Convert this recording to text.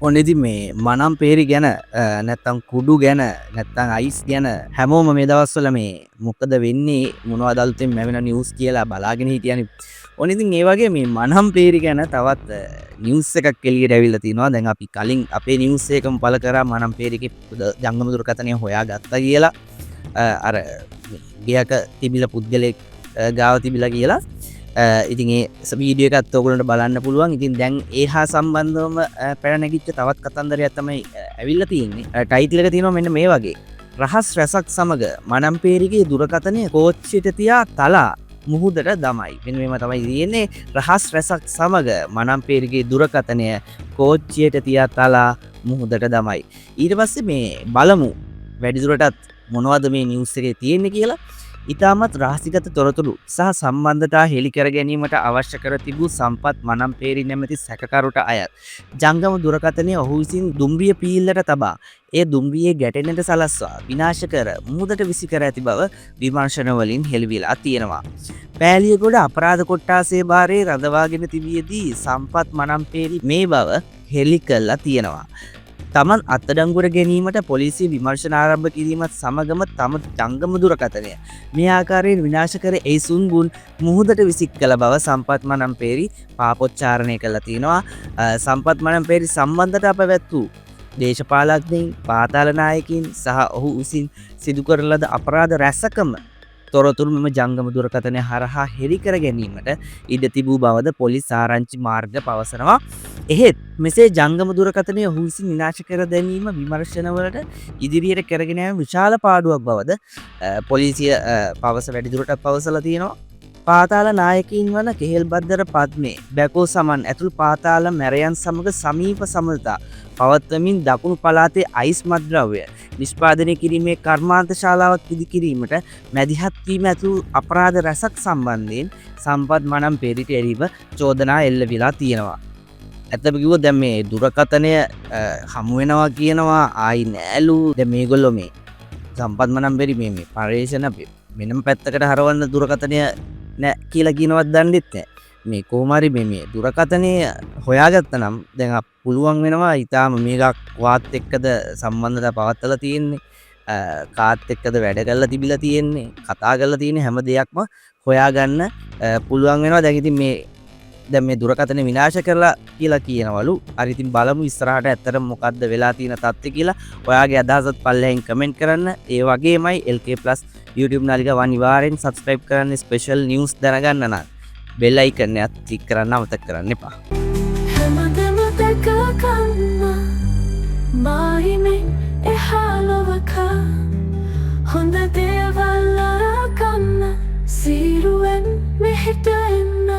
ඔන්න ඉතින් මේ මනම් පේරි ගැන නැත්තම් කුඩු ගැන නැත්තම් අයිස් ගැන හැමෝම මේ දවස්වල මේ මොකද වෙන්නේ මොනවද අලුතෙන් මැවෙන නිවුස් කියලා බලාගෙන හිටියනේ. ඔන්න ඉතින් ඒ වගේ මේ මනම් පේරි ගැන තවත් නිවුස් එකක් එළියට ඇවිල්ලා තිනවා. දැන් අපි කලින් අපේ නිවුස් එකම පළ කරා මනම් පේරිගේ ජංගම දුරකථනය හොයාගත්තා කියලා. අර ගියක තිබිලා පුද්ගලෙක් ගාව තිබිලා කියලා. ඉතින් ඒ වීඩියෝ එකත් ඔයගොල්ලන්ට බලන්න පුළුවන්. ඉතින් දැන් ඒ හා සම්බන්ධවම පැන නැගිච්ච තවත් කතන්දරයක් තමයි ඇවිල්ලා තියෙන්නේ. ටයිටල් එක තියෙනවා මෙන්න මේ වගේ. රහස් රැසක් සමග මනම්පේරිගේ දුරකථනය කෝච්චියට තියා තලා මුහුදට දමයි. මෙන්න මේව තමයි තියෙන්නේ. රහස් රැසක් සමග මනම්පේරිගේ දුරකථනය කෝච්චියට තියා තලා මුහුදට දමයි. ඊට පස්සේ මේ බලමු වැඩිදුරටත් මොනවද මේ නිවුස් එකේ තියෙන්නේ කියලා. ඉතාමත් රහසිගත තොරතුරු සහ සම්බන්ධතා හෙළි කර ගැනීමට අවශ්‍ය කර තිබූ සම්පත් මනම්පේරි නැමැති සැකකරුට අයත් ජංගම දුරකථනය ඔහු විසින් දුම්රිය පීල්ලට තබා ඒ දුම්රියේ ගැටෙන්නට සලස්වා විනාශ කර මුහුදට විසි කර ඇති බව විමර්ශන වලින් හෙළිවිලා තියෙනවා. පෑලියගොඩ අපරාධ කොට්ටාසේ භාරයේ රඳවාගෙන තිබියදී සම්පත් මනම්පේරි මේ බව හෙළි කළා තියෙනවා. තමන් අත්අඩංගුවට ගැනීමට පොලිසිය විමර්ශන ආරම්භ කිරීමත් සමගම තම ජංගම දුරකථනය මේ ආකාරයෙන් විනාශ කර ඒ සුන්බුන් මුහුදට විසි කළ බව සම්පත් මනම්පේරි පාපොච්චාරණය කළා තියෙනවා. සම්පත් මනම්පේරි සම්බන්ධතා පැවැත්වූ දේශපාලඥයින්, පාතාල නායකයින් සහ ඔහු විසින් සිදු කරන ලද අපරාධ රැසකම තොරතුරු මෙම ජංගම දුරකථනය හරහා හෙළි කර ගැනීමට ඉඩ තිබූ බවද පොලිස් ආරංචි මාර්ග පවසනවා. එහෙත් මෙසේ ජංගම දුරකථනය ඔහු විසින් විනාශ කර දැමීම විමර්ශනවලට ඉදිරියට කරගෙන යාම විශාල පාඩුවක් බවද පොලිසිය වැඩිදුරටත් පවසලා තියෙනවා. පාතාල නායකයින් වන කෙහෙල්බද්දර පද්මේ, බැකෝ සමන් ඇතුළු පාතාල මැරයන් සමග සමීප සමගතා පවත්වමින් දකුණු පළාතේ අයිස් මත්ද්‍රව්‍ය නිෂ්පාදනය කිරීමේ කර්මාන්ත ශාලාවක් ඉදිකිරීමට මැදිහත් වීම ඇතුළු අපරාධ රැසක් සම්බන්ධයෙන් සම්පත් මනම්පේරිට එරෙහිව චෝදනා එල්ල වෙලා තියෙනවා. ඇත්තම කිව්වොත් දැන් මේ දුරකථනය හමු වෙනවා කියනවා ආයි නෑලු. දැන් මේගොල්ලෝ මේ සම්පත් මනම්පේරි මේ පරේෂණ වෙනම පැත්තකට හරවන්න දුරකථනය නෑ කියලා කියනවත් දන්නෙත් නෑ. මේ කොහොමරි මේ දුරකථනය හොයාගත්ත නම් දැන් පුළුවන් වෙනවා ඊටාම මේකක් වාත් එක්කද සම්බන්ධතා පවත්වලා තියෙන්නේ, කාත් එක්කද වැඩ කරලා තිබිලා තියෙන්නේ, කතා කරලා තියෙන හැම දෙයක්ම හොයාගන්න පුළුවන් වෙනවා. දැන් ඉතින් දැන් මේ දුරකථන විනාශ කරලා කියලා කියනවලු. හරි ඉතින් බලමු ඉස්සරහට ඇත්තටම මොකද්ද වෙලා තියෙන තත්ත්වය කියලා. ඔයාගේ අදහසත් පල්ලෙහෙන් කමෙන්ට් කරන්න. ඒ වගේමයි LK+ YouTube නාලිකාව අනිවාර්යෙන් subscribe කරන්න. ස්පෙෂල් නිවුස් දැනගන්න නම් බෙල් අයිකන් එකත් ක්ලික් කරන්න අමතක කරන්න එපා. හැමදෙම දැක ගන්න මායිමෙන් එහාලවක හොඳ දේවල් අරගන්න සිරුවෙන් මෙහෙට එන්න